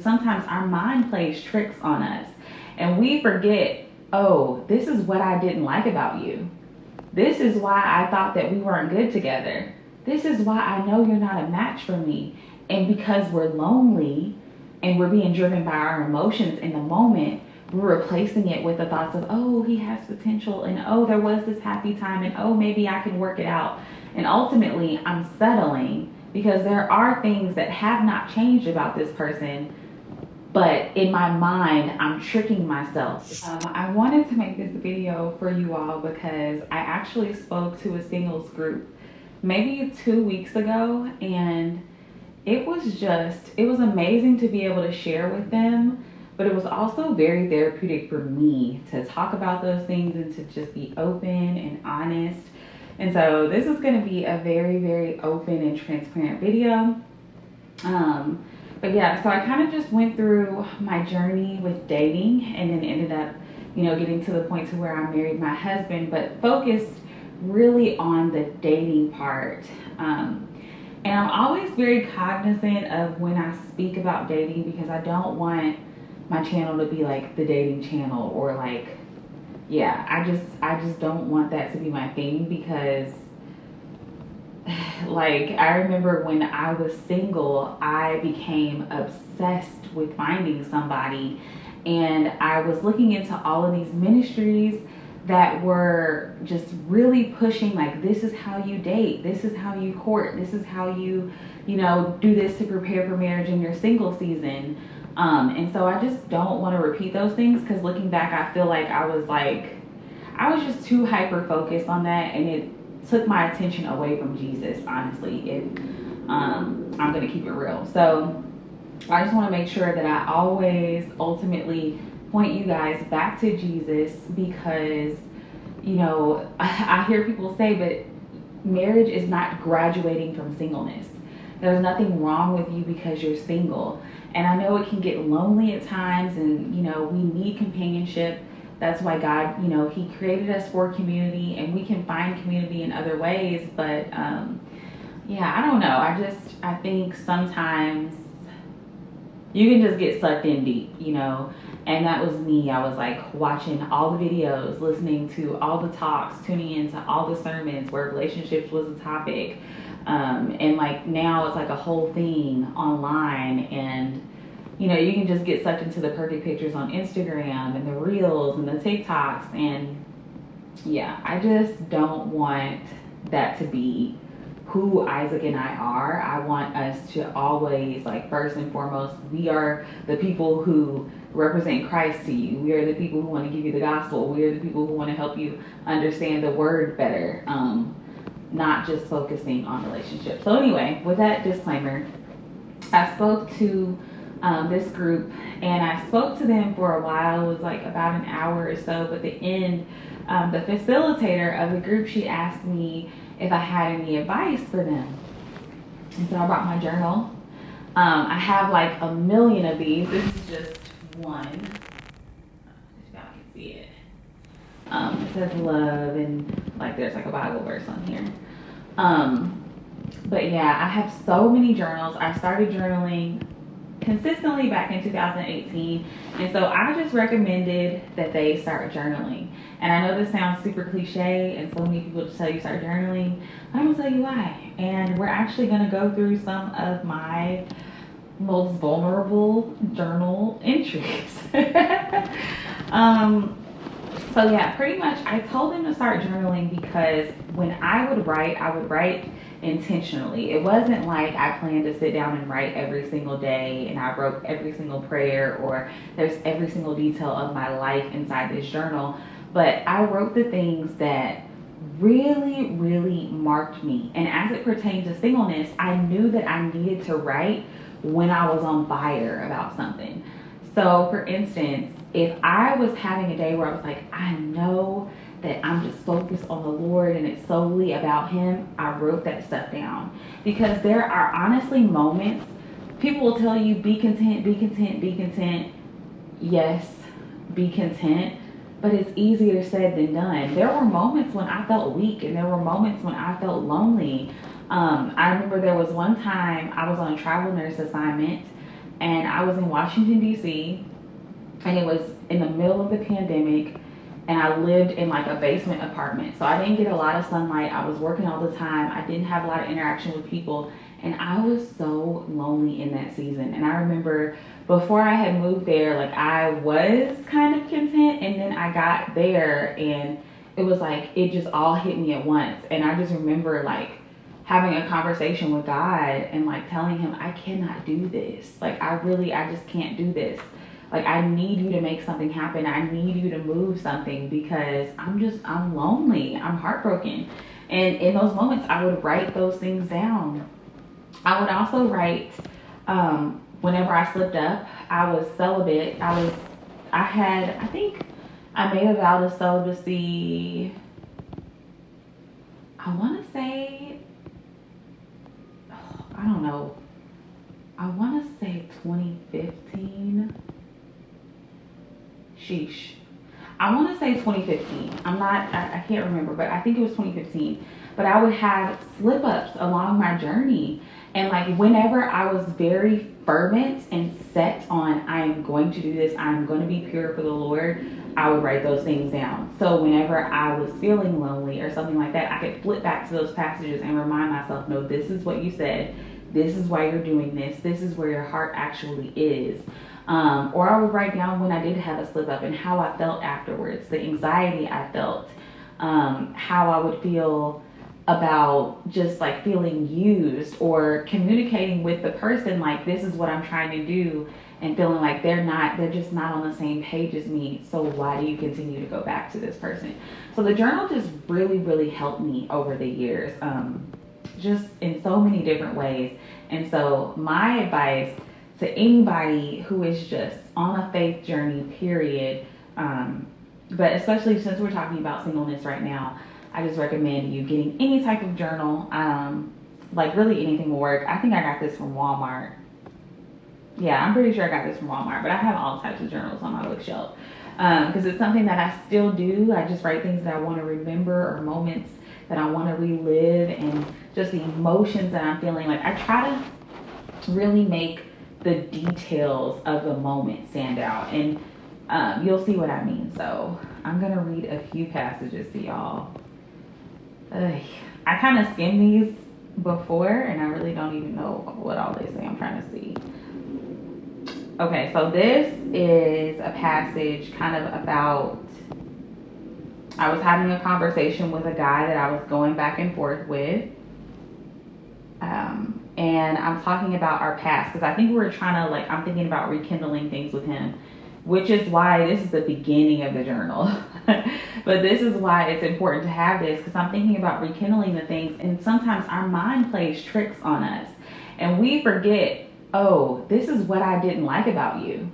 sometimes our mind plays tricks on us and we forget, oh, this is what I didn't like about you. This is why I thought that we weren't good together. This is why I know you're not a match for me. And because we're lonely and we're being driven by our emotions in the moment, we're replacing it with the thoughts of, oh, he has potential, and oh, there was this happy time, and oh, maybe I can work it out. And ultimately, I'm settling because there are things that have not changed about this person, but in my mind, I'm tricking myself. I wanted to make this video for you all because I actually spoke to a singles group maybe 2 weeks ago, and it was amazing to be able to share with them, but it was also very therapeutic for me to talk about those things and to just be open and honest. And so this is going to be a very, very open and transparent video. But yeah, so I kind of just went through my journey with dating and then ended up, getting to the point to where I married my husband, but focused really on the dating part. And I'm always very cognizant of when I speak about dating because I don't want my channel to be like the dating channel or like, yeah, I just don't want that to be my thing because like I remember when I was single, I became obsessed with finding somebody, and I was looking into all of these ministries that were just really pushing like, this is how you date, this is how you court, this is how you do this to prepare for marriage in your single season. And so I just don't want to repeat those things because looking back, I feel like I was just too hyper focused on that, and it took my attention away from Jesus, honestly, if I'm gonna keep it real. So I just want to make sure that I always ultimately point you guys back to Jesus because, I hear people say, but marriage is not graduating from singleness. There's nothing wrong with you because you're single. And I know it can get lonely at times, and, we need companionship. That's why God, he created us for community, and we can find community in other ways. But, yeah, I don't know. I think sometimes you can just get sucked in deep, and that was me. I was like watching all the videos, listening to all the talks, tuning into all the sermons where relationships was a topic. And like now it's like a whole thing online, and you can just get sucked into the perfect pictures on Instagram and the reels and the TikToks. And yeah, I just don't want that to be who Isaac and I are. I want us to always, like, first and foremost, we are the people who represent Christ to you. We are the people who want to give you the gospel. We are the people who want to help you understand the word better, not just focusing on relationships. So anyway, with that disclaimer, I spoke to this group, and I spoke to them for a while. It was like about an hour or so, but at the end, the facilitator of the group, she asked me if I had any advice for them. And so I brought my journal. I have like a million of these. This is just one. If y'all can see it. It says love, and like there's like a Bible verse on here. But yeah, I have so many journals. I started journaling consistently back in 2018, and so I just recommended that they start journaling. And I know this sounds super cliche, and so many people just tell you start journaling. I'm gonna tell you why. And we're actually gonna go through some of my most vulnerable journal entries. So yeah, pretty much I told them to start journaling because when I would write intentionally. It wasn't like I planned to sit down and write every single day and I wrote every single prayer or there's every single detail of my life inside this journal. But I wrote the things that really, really marked me. And as it pertains to singleness, I knew that I needed to write when I was on fire about something. So for instance, if I was having a day where I was like, I know that I'm just focused on the Lord and it's solely about Him, I wrote that stuff down. Because there are honestly moments, people will tell you, be content, be content, be content. Yes, be content, but it's easier said than done. There were moments when I felt weak, and there were moments when I felt lonely. I remember there was one time I was on a travel nurse assignment, and I was in Washington, D.C., and it was in the middle of the pandemic, and I lived in like a basement apartment. So I didn't get a lot of sunlight. I was working all the time. I didn't have a lot of interaction with people. And I was so lonely in that season. And I remember before I had moved there, like I was kind of content. And then I got there and it was like, it just all hit me at once. And I just remember like having a conversation with God and like telling him, I cannot do this. Like I just can't do this. Like I need you to make something happen. I need you to move something because I'm lonely. I'm heartbroken. And in those moments, I would write those things down. I would also write, whenever I slipped up, I was celibate. I think I made a vow to celibacy, I want to say, I don't know, I want to say 2015. Sheesh. I want to say 2015. I can't remember, but I think it was 2015. But I would have slip ups along my journey. And like whenever I was very fervent and set on, I am going to do this, I'm going to be pure for the Lord, I would write those things down. So whenever I was feeling lonely or something like that, I could flip back to those passages and remind myself, no, this is what you said. This is why you're doing this. This is where your heart actually is. Or I would write down when I did have a slip up and how I felt afterwards, the anxiety I felt, how I would feel about just like feeling used or communicating with the person like this is what I'm trying to do and feeling like they're just not on the same page as me. So why do you continue to go back to this person? So the journal just really helped me over the years, just in so many different ways. And so my advice to anybody who is just on a faith journey, period, but especially since we're talking about singleness right now, I just recommend you getting any type of journal. Like really anything will work. I think I got this from Walmart. Yeah, I'm pretty sure I got this from Walmart, but I have all types of journals on my bookshelf because it's something that I still do. I just write things that I want to remember or moments that I want to relive and just the emotions that I'm feeling. Like I try to really make the details of the moment stand out, and you'll see what I mean. So I'm gonna read a few passages to y'all. I kind of skimmed these before and I really don't even know what all they say. I'm trying to see. Okay, so this is a passage kind of about, I was having a conversation with a guy that I was going back and forth with. And I'm talking about our past because I think we were trying to like, I'm thinking about rekindling things with him, which is why this is the beginning of the journal. But this is why it's important to have this because I'm thinking about rekindling the things, and sometimes our mind plays tricks on us and we forget, oh, this is what I didn't like about you.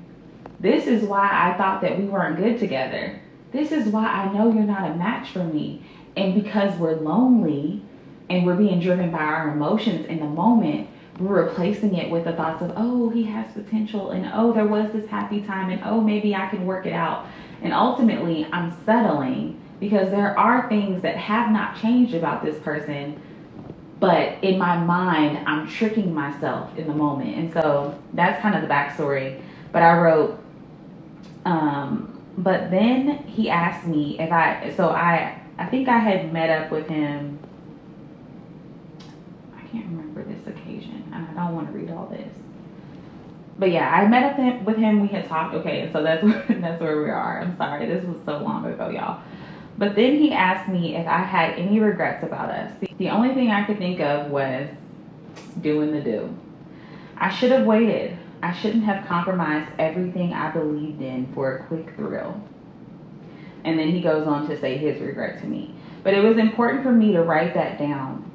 This is why I thought that we weren't good together. This is why I know you're not a match for me. And because we're lonely and we're being driven by our emotions in the moment, we're replacing it with the thoughts of, oh, he has potential, and oh, there was this happy time, and oh, maybe I can work it out. And ultimately, I'm settling because there are things that have not changed about this person, but in my mind, I'm tricking myself in the moment. And so that's kind of the backstory. But I wrote, but then he asked me if I think I had met up with him. I can't remember this occasion, and I don't want to read all this. But yeah, I met up with him. We had talked. Okay, so that's where we are. I'm sorry, this was so long ago, y'all. But then he asked me if I had any regrets about us. The only thing I could think of was doing the do. I should have waited. I shouldn't have compromised everything I believed in for a quick thrill. And then he goes on to say his regret to me. But it was important for me to write that down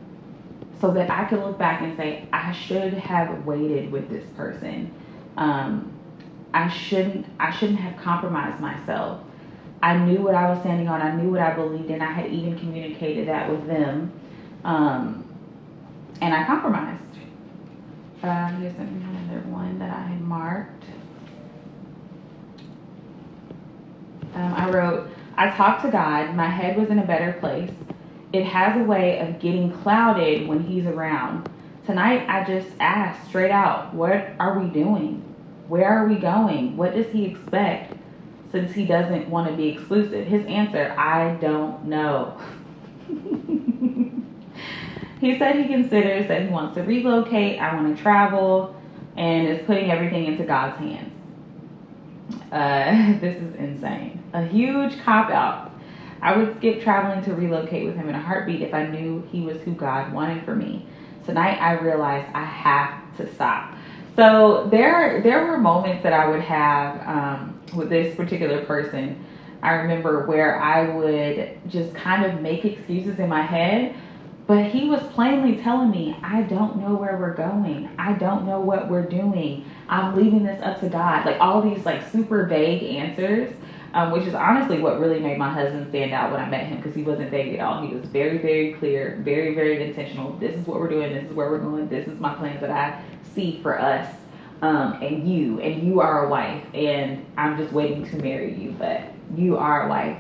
so that I could look back and say, I should have waited with this person. I shouldn't have compromised myself. I knew what I was standing on. I knew what I believed in. I had even communicated that with them. And I compromised. Here's another one that I had marked. I wrote, I talked to God. My head was in a better place. It has a way of getting clouded when he's around. Tonight, I just asked straight out, what are we doing? Where are we going? What does he expect since he doesn't want to be exclusive? His answer, I don't know. He said he considers that he wants to relocate, I want to travel, and is putting everything into God's hands. This is insane. A huge cop out. I would skip traveling to relocate with him in a heartbeat if I knew he was who God wanted for me. Tonight I realized I have to stop. So there were moments that I would have with this particular person. I remember where I would just kind of make excuses in my head, but he was plainly telling me, I don't know where we're going. I don't know what we're doing. I'm leaving this up to God. Like all these like super vague answers, which is honestly what really made my husband stand out when I met him, because he wasn't vague at all. He was very, very clear, very, very intentional. This is what we're doing. This is where we're going. This is my plans that I see for us. And you are a wife, and I'm just waiting to marry you, but you are a wife.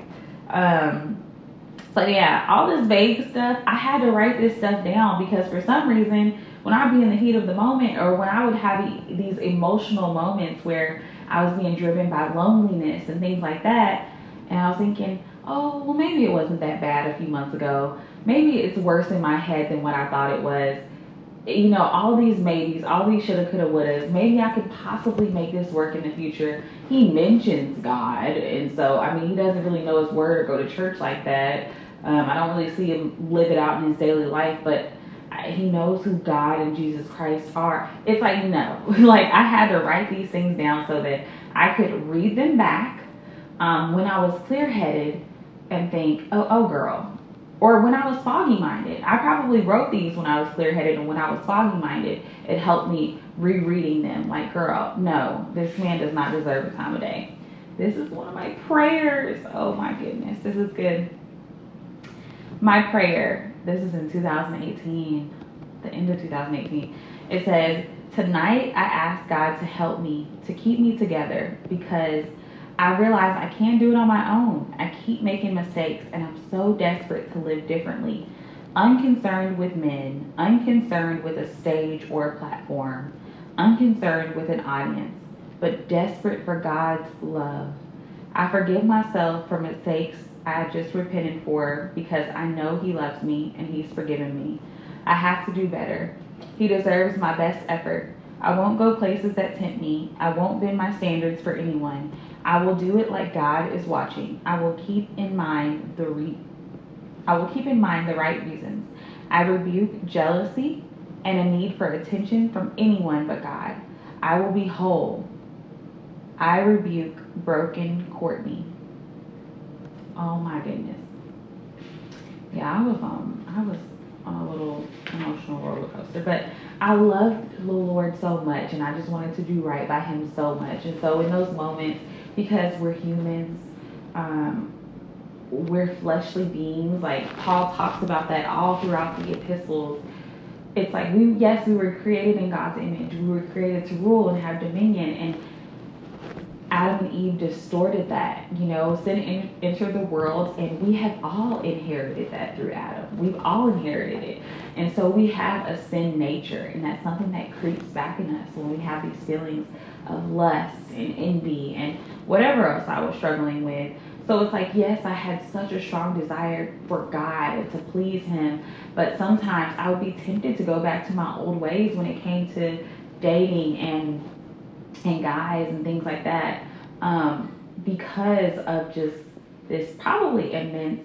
So yeah, all this vague stuff, I had to write this stuff down, because for some reason, when I'd be in the heat of the moment, or when I would have these emotional moments where I was being driven by loneliness and things like that, and I was thinking, oh, well, maybe it wasn't that bad a few months ago. Maybe it's worse in my head than what I thought it was. You know, all these maybes, all these shoulda, coulda, wouldas. Maybe I could possibly make this work in the future. He mentions God, and so, I mean, he doesn't really know his word or go to church like that. I don't really see him live it out in his daily life, but he knows who God and Jesus Christ are. It's like, no. Like, I had to write these things down so that I could read them back when I was clear-headed and think, oh, girl. Or when I was foggy-minded. I probably wrote these when I was clear-headed, and when I was foggy-minded, it helped me rereading them. Like, girl, no, this man does not deserve the time of day. This is one of my prayers. Oh, my goodness. This is good. My prayer, this is in 2018, the end of 2018. It says, tonight I ask God to help me, to keep me together, because I realize I can't do it on my own. I keep making mistakes, and I'm so desperate to live differently. Unconcerned with men, unconcerned with a stage or a platform, unconcerned with an audience, but desperate for God's love. I forgive myself for mistakes I just repented for, because I know he loves me and he's forgiven me. I have to do better. He deserves my best effort. I won't go places that tempt me. I won't bend my standards for anyone. I will do it like God is watching. I will keep in mind the right reasons. I rebuke jealousy and a need for attention from anyone but God. I will be whole. I rebuke broken Courtney. Oh my goodness. Yeah, I was on a little emotional roller coaster, but I loved the Lord so much, and I just wanted to do right by him so much. And so in those moments, because we're humans, we're fleshly beings, like Paul talks about that all throughout the epistles. It's like we were created in God's image. We were created to rule and have dominion, and Adam and Eve distorted that. You know, sin entered the world, and we have all inherited that through Adam. We've all inherited it. And so we have a sin nature, and that's something that creeps back in us when we have these feelings of lust and envy and whatever else I was struggling with. So it's like, yes, I had such a strong desire for God and to please him, but sometimes I would be tempted to go back to my old ways when it came to dating and guys and things like that, because of just this probably immense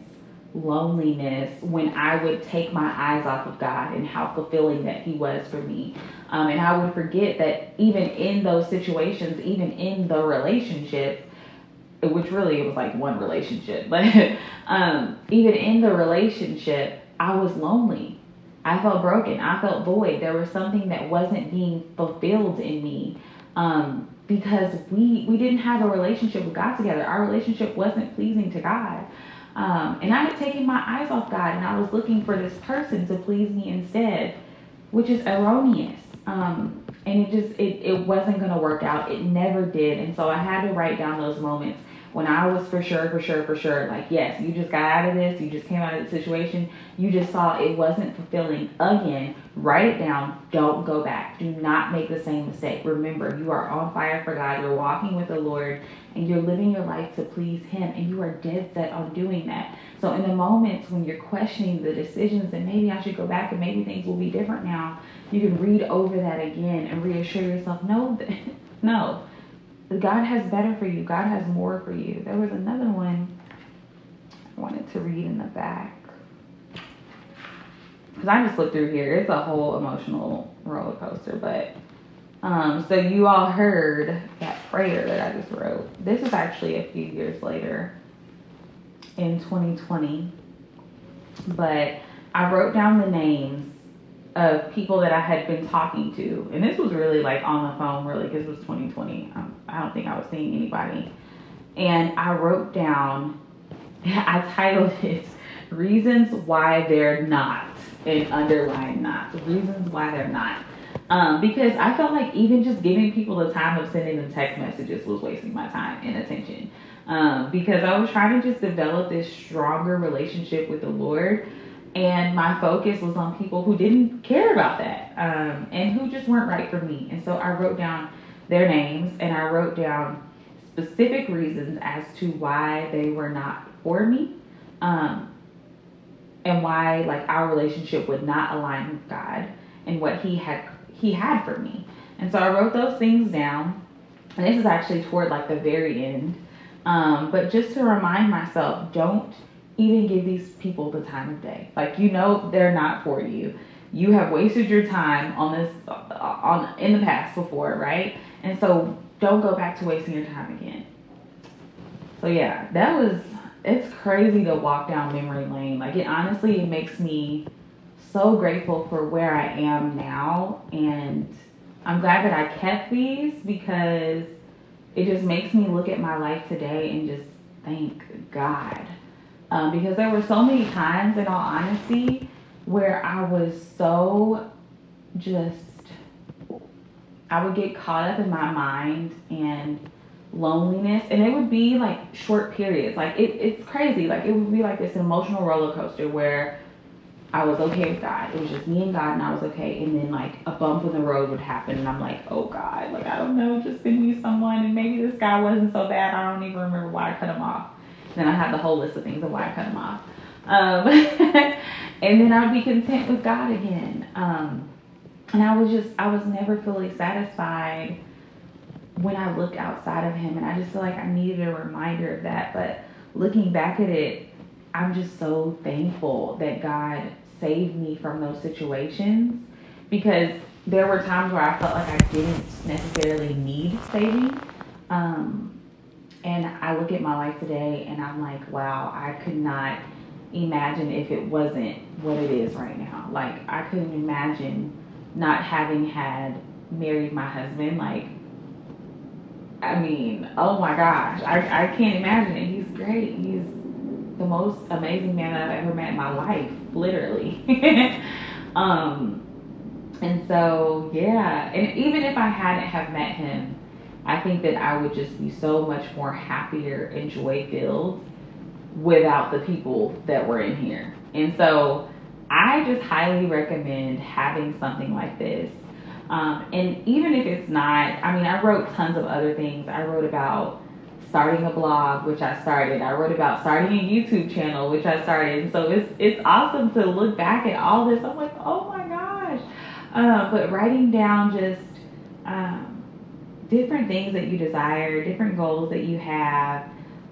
loneliness when I would take my eyes off of God and how fulfilling that he was for me. And I would forget that even in those situations, even in the relationship, which really it was like one relationship, but even in the relationship, I was lonely. I felt broken. I felt void. There was something that wasn't being fulfilled in me. Because we didn't have a relationship with God together. Our relationship wasn't pleasing to God. And I had taken my eyes off God, and I was looking for this person to please me instead, which is erroneous. And it wasn't going to work out. It never did. And so I had to write down those moments when I was for sure, like, yes, you just got out of this, you just came out of the situation, you just saw it wasn't fulfilling again, write it down, don't go back. Do not make the same mistake. Remember, you are on fire for God, you're walking with the Lord, and you're living your life to please Him, and you are dead set on doing that. So in the moments when you're questioning the decisions and maybe I should go back and maybe things will be different now, you can read over that again and reassure yourself, no, no, God has better for you. God has more for you. There was another one I wanted to read in the back. Because I just looked through here. It's a whole emotional roller coaster. But, so you all heard that prayer that I just wrote. This is actually a few years later in 2020. But I wrote down the names of people that I had been talking to. And this was really like on the phone, really, because it was 2020. I don't think I was seeing anybody. And I wrote down, I titled it, Reasons Why They're Not, and underline not. Reasons why they're not. Because I felt like even just giving people the time of sending them text messages was wasting my time and attention. Because I was trying to just develop this stronger relationship with the Lord. And my focus was on people who didn't care about that, and who just weren't right for me. And so I wrote down their names, and I wrote down specific reasons as to why they were not for me, and why like our relationship would not align with God and what He had for me. And so I wrote those things down, and this is actually toward like the very end, but just to remind myself, don't even give these people the time of day. Like, they're not for you. You have wasted your time on this in the past before, right? And so don't go back to wasting your time again. So yeah, it's crazy to walk down memory lane. Like, it makes me so grateful for where I am now, and I'm glad that I kept these because it just makes me look at my life today and just thank God. Because there were so many times, in all honesty, where I was so I would get caught up in my mind and loneliness, and it would be like short periods. Like, it's crazy. Like, it would be like this emotional roller coaster where I was okay with God. It was just me and God, and I was okay. And then like a bump in the road would happen, and I'm like, oh God, like, I don't know, just send me someone. And maybe this guy wasn't so bad. I don't even remember why I cut him off. Then I have the whole list of things of why I cut him off. And then I'd be content with God again. And I was never fully satisfied when I looked outside of Him. And I just feel like I needed a reminder of that. But looking back at it, I'm just so thankful that God saved me from those situations, because there were times where I felt like I didn't necessarily need saving. And I look at my life today and I'm like, wow, I could not imagine if it wasn't what it is right now. Like, I couldn't imagine not having had married my husband. Like, I mean, oh my gosh, I can't imagine it. He's great. He's the most amazing man that I've ever met in my life, literally. And so, yeah, and even if I hadn't have met him, I think that I would just be so much more happier and joy filled without the people that were in here. And so I just highly recommend having something like this. And even if it's not, I mean, I wrote tons of other things. I wrote about starting a blog, which I started. I wrote about starting a YouTube channel, which I started. And so it's awesome to look back at all this. I'm like, oh my gosh. But writing down just different things that you desire, different goals that you have,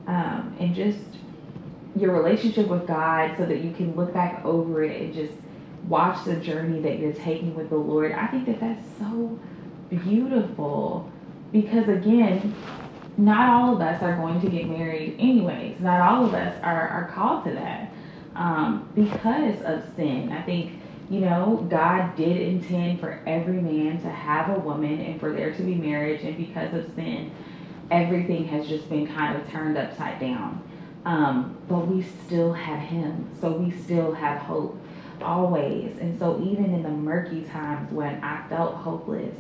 and just your relationship with God, so that you can look back over it and just watch the journey that you're taking with the Lord. I think that that's so beautiful, because again, not all of us are going to get married anyways. Not all of us are called to that because of sin. I think, God did intend for every man to have a woman and for there to be marriage, and because of sin, everything has just been kind of turned upside down. But we still have Him, so we still have hope always. And so even in the murky times when I felt hopeless,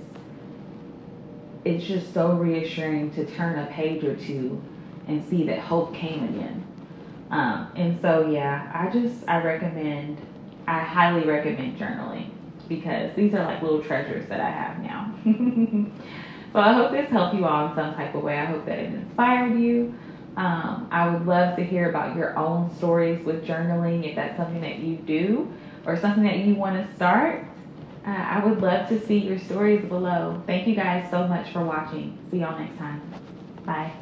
it's just so reassuring to turn a page or two and see that hope came again. And so, yeah, I highly recommend journaling because these are like little treasures that I have now. So I hope this helped you all in some type of way. I hope that it inspired you. I would love to hear about your own stories with journaling, if that's something that you do or something that you want to start. I would love to see your stories below. Thank you guys so much for watching. See y'all next time. Bye.